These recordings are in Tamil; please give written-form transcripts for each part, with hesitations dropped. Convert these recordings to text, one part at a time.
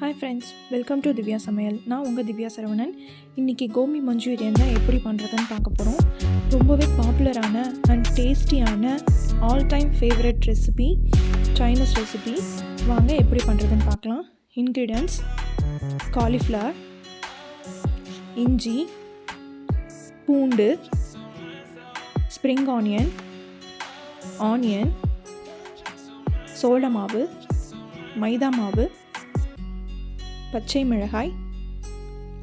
Hi friends, welcome to Divya சமையல். நான் உங்கள் திவ்யா சரவணன். இன்றைக்கி கோபி மஞ்சூரியன் தான் எப்படி பண்ணுறதுன்னு பார்க்க போகிறோம். ரொம்பவே பாப்புலரான அண்ட் டேஸ்டியான all time favourite recipe, Chinese recipe. வாங்க எப்படி பண்ணுறதுன்னு பார்க்கலாம். இன்க்ரீடியன்ட்ஸ்: காலிஃப்ளவர், இஞ்சி, பூண்டு, ஸ்ப்ரிங் ஆனியன், சோள மாவு, மைதா மாவு, பச்சை மிளகாய்,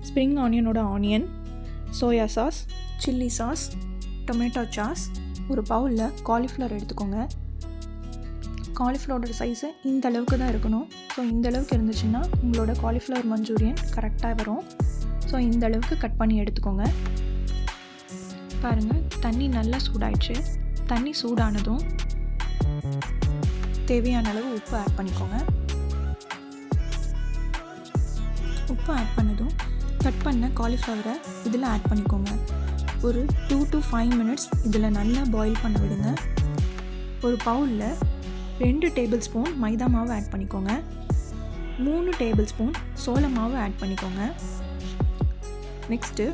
spring onion, soya sauce, chilli sauce, tomato sauce. ஒரு பவுலில் காலிஃப்ளவர் எடுத்துக்கோங்க. காலிஃப்ளவரோட சைஸு இந்த அளவுக்கு தான் இருக்கணும். ஸோ இந்த அளவுக்கு இருந்துச்சுன்னா உங்களோட காலிஃப்ளவர் மஞ்சூரியன் கரெக்டாக வரும். ஸோ இந்த அளவுக்கு கட் பண்ணி எடுத்துக்கோங்க. பாருங்கள், தண்ணி நல்லா சூடாயிடுச்சு. தண்ணி சூடானதும் தேவையான அளவு உப்பு ஆட் பண்ணிக்கோங்க. உப்பு ஆட் பண்ணதும் கட் பண்ண காலிஃப்ளவரை இதில் ஆட் பண்ணிக்கோங்க. ஒரு 2 to 5 minutes இதில் நல்லா பாயில் பண்ண விடுங்க. ஒரு பவுலில் 2 டேபிள் ஸ்பூன் மைதா மாவு ஆட் பண்ணிக்கோங்க. 3 டேபிள் ஸ்பூன் சோள மாவு ஆட் பண்ணிக்கோங்க. நெக்ஸ்ட்டு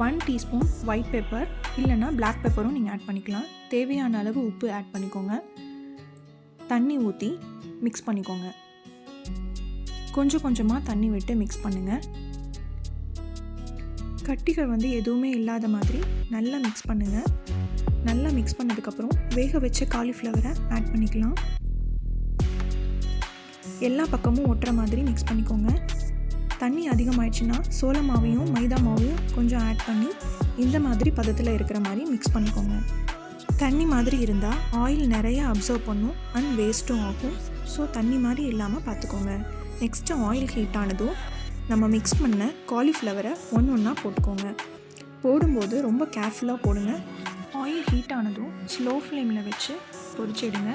1 டீஸ்பூன் ஒயிட் பெப்பர் இல்லைன்னா பிளாக் பெப்பரும் நீங்கள் ஆட் பண்ணிக்கலாம். தேவையான அளவு உப்பு ஆட் பண்ணிக்கோங்க. தண்ணி ஊற்றி மிக்ஸ் பண்ணிக்கோங்க. கொஞ்சம் கொஞ்சமாக தண்ணி விட்டு மிக்ஸ் பண்ணுங்கள். கட்டிகள் எதுவுமே இல்லாத மாதிரி நல்லா மிக்ஸ் பண்ணுங்கள். நல்லா மிக்ஸ் பண்ணதுக்கப்புறம் வேக வச்ச காலிஃப்ளவரை ஆட் பண்ணிக்கலாம். எல்லா பக்கமும் ஒட்டுற மாதிரி மிக்ஸ் பண்ணிக்கோங்க. தண்ணி அதிகமாகிடுச்சுன்னா சோள மாவையும் மைதா மாவையும் கொஞ்சம் ஆட் பண்ணி இந்த மாதிரி பதத்தில் இருக்கிற மாதிரி மிக்ஸ் பண்ணிக்கோங்க. தண்ணி மாதிரி இருந்தால் ஆயில் நிறைய அப்சர்வ் பண்ணும் அண்ட் வேஸ்ட்டும் ஆகும். ஸோ தண்ணி மாதிரி இல்லாமல் பார்த்துக்கோங்க. நெக்ஸ்ட்டு ஆயில் ஹீட் ஆனதும் நம்ம மிக்ஸ் பண்ண காலிஃப்ளவரை ஒன்றா போட்டுக்கோங்க. போடும்போது ரொம்ப கேர்ஃபுல்லாக போடுங்க. ஆயில் ஹீட் ஆனதும் ஸ்லோ ஃப்ளேமில் வச்சு பொரிச்சிடுங்க.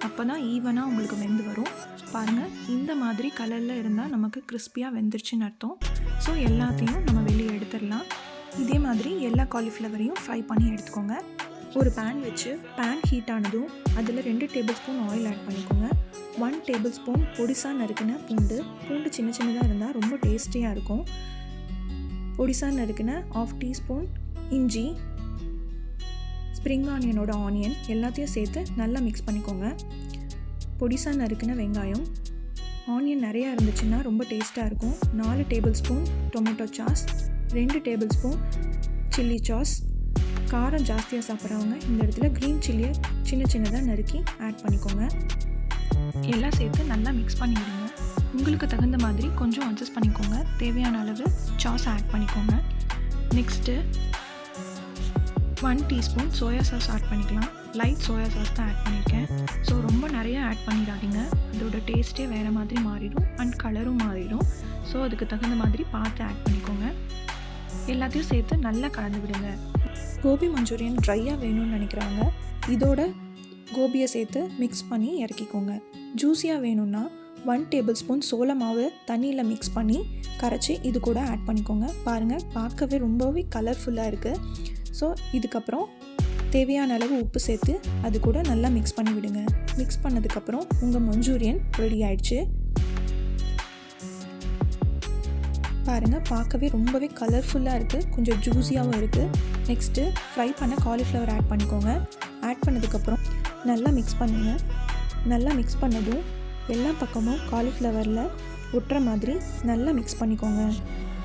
அப்போ தான் ஈவனாக உங்களுக்கு வெந்து வரும். பாருங்கள், இந்த மாதிரி கலரில் இருந்தால் நமக்கு கிறிஸ்பியாக வெந்துருச்சுன்னு அர்த்தம். ஸோ எல்லாத்தையும் நம்ம வெளியே எடுத்துடலாம். இதே மாதிரி எல்லா காலிஃப்ளவரையும் ஃப்ரை பண்ணி எடுத்துக்கோங்க. ஒரு பேன் வச்சு பேன் ஹீட் ஆனதும் அதில் 2 டேபிள் ஸ்பூன் ஆயில் ஆட் பண்ணிக்கோங்க. 1 டேபிள் ஸ்பூன் பொடிசா நறுக்கின பூண்டு சின்ன சின்னதாக இருந்தால் ரொம்ப டேஸ்டியாக இருக்கும். பொடிசா நறுக்கின 1/2 டீஸ்பூன் இஞ்சி, ஸ்ப்ரிங் ஆனியன் எல்லாத்தையும் சேர்த்து நல்லா மிக்ஸ் பண்ணிக்கோங்க. பொடிசா நறுக்கின வெங்காயம், ஆனியன் நிறையா இருந்துச்சுன்னா ரொம்ப டேஸ்ட்டாக இருக்கும். 4 table spoon tomato sauce, 2 table spoon chilli sauce. காரம் ஜாஸ்தியாக சாப்பிட்றவங்க இந்த இடத்துல க்ரீன் சில்லியை சின்ன சின்னதாக நறுக்கி ஆட் பண்ணிக்கோங்க. எல்லாம் சேர்த்து நல்லா மிக்ஸ் பண்ணி விடுங்க. உங்களுக்கு தகுந்த மாதிரி கொஞ்சம் அட்ஜஸ்ட் பண்ணிக்கோங்க. தேவையான அளவு சாஸ் ஆட் பண்ணிக்கோங்க. Next 1 teaspoon soya sauce add பண்ணிக்கலாம். லைட் சோயா சாஸ் தான் ஆட் பண்ணியிருக்கேன். ஸோ ரொம்ப நிறையா ஆட் பண்ணிடாதீங்க. அதோட டேஸ்ட்டே வேறு மாதிரி மாறிடும் அண்ட் கலரும் மாறிடும். ஸோ அதுக்கு தகுந்த மாதிரி பார்த்து ஆட் பண்ணிக்கோங்க. எல்லாத்தையும் சேர்த்து நல்லா கலந்து விடுங்க. கோபி மஞ்சூரியன் ட்ரையாக வேணும்னு நினைக்கிறவங்க இதோட கோபியை சேர்த்து மிக்ஸ் பண்ணி இறக்கிக்கோங்க. ஜூஸியாக வேணும்னா 1 டேபிள் ஸ்பூன் சோள மாவு தண்ணியில் மிக்ஸ் பண்ணி கரைச்சி இது கூட ஆட் பண்ணிக்கோங்க. பாருங்கள், பார்க்கவே ரொம்பவே கலர்ஃபுல்லாக இருக்குது. ஸோ இதுக்கப்புறம் தேவையான அளவு உப்பு சேர்த்து அது கூட நல்லா மிக்ஸ் பண்ணி விடுங்க. மிக்ஸ் பண்ணதுக்கப்புறம் உங்கள் மஞ்சூரியன் ரெடி ஆயிடுச்சு. பாருங்கள், பார்க்கவே ரொம்பவே கலர்ஃபுல்லாக இருக்குது. கொஞ்சம் ஜூஸியாகவும் இருக்குது. நெக்ஸ்ட்டு ஃப்ரை பண்ண காலிஃப்ளவர் ஆட் பண்ணிக்கோங்க. ஆட் பண்ணதுக்கப்புறம் நல்லா மிக்ஸ் பண்ணுங்கள். நல்லா மிக்ஸ் பண்ணதும் எல்லா பக்கமும் காலிஃப்ளவரில் ஒட்டுற மாதிரி நல்லா மிக்ஸ் பண்ணிக்கோங்க.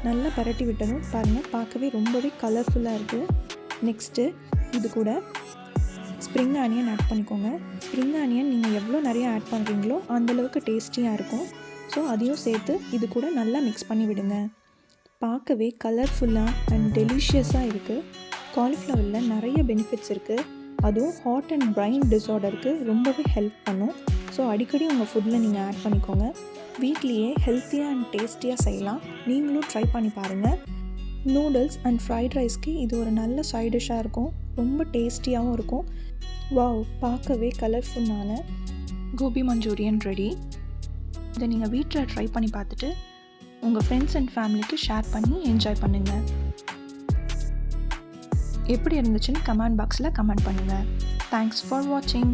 நல்லா பரட்டி விட்டதும் பாருங்கள், பார்க்கவே ரொம்பவே கலர்ஃபுல்லாக இருக்குது. நெக்ஸ்ட்டு இது கூட ஸ்ப்ரிங் ஆனியன் ஆட் பண்ணிக்கோங்க. ஸ்ப்ரிங் ஆனியன் நீங்கள் எவ்வளோ நிறையா ஆட் பண்ணுறீங்களோ அந்தளவுக்கு டேஸ்டியாக இருக்கும். ஸோ அதையும் சேர்த்து இது கூட நல்லா மிக்ஸ் பண்ணி விடுங்க. பார்க்கவே கலர்ஃபுல்லாக அண்ட் டெலிஷியஸாக இருக்குது. காலிஃப்ளவரில் நிறைய பெனிஃபிட்ஸ் இருக்குது. அதுவும் ஹார்ட் அண்ட் பிரைன் டிஸார்டருக்கு ரொம்பவே ஹெல்ப் பண்ணும். ஸோ அடிக்கடி உங்கள் ஃபுட்டில் நீங்கள் ஆட் பண்ணிக்கோங்க. வீட்லேயே ஹெல்த்தியாக அண்ட் டேஸ்டியாக செய்யலாம். நீங்களும் ட்ரை பண்ணி பாருங்கள். நூடுல்ஸ் அண்ட் ஃப்ரைட் ரைஸ்க்கு இது ஒரு நல்ல சைட் டிஷ்ஷாக இருக்கும். ரொம்ப டேஸ்டியாகவும் இருக்கும். வாவ், பார்க்கவே கலர்ஃபுல்லான கோபி மஞ்சூரியன் ரெடி. இதை நீங்கள் வீட்டில் ட்ரை பண்ணி பார்த்துட்டு உங்கள் ஃப்ரெண்ட்ஸ் அண்ட் ஃபேமிலிக்கு ஷேர் பண்ணி என்ஜாய் பண்ணுங்கள். எப்படி இருந்துச்சுன்னு கமெண்ட் பாக்ஸில் கமெண்ட் பண்ணுங்கள். தேங்க்ஸ் ஃபார் வாட்சிங்.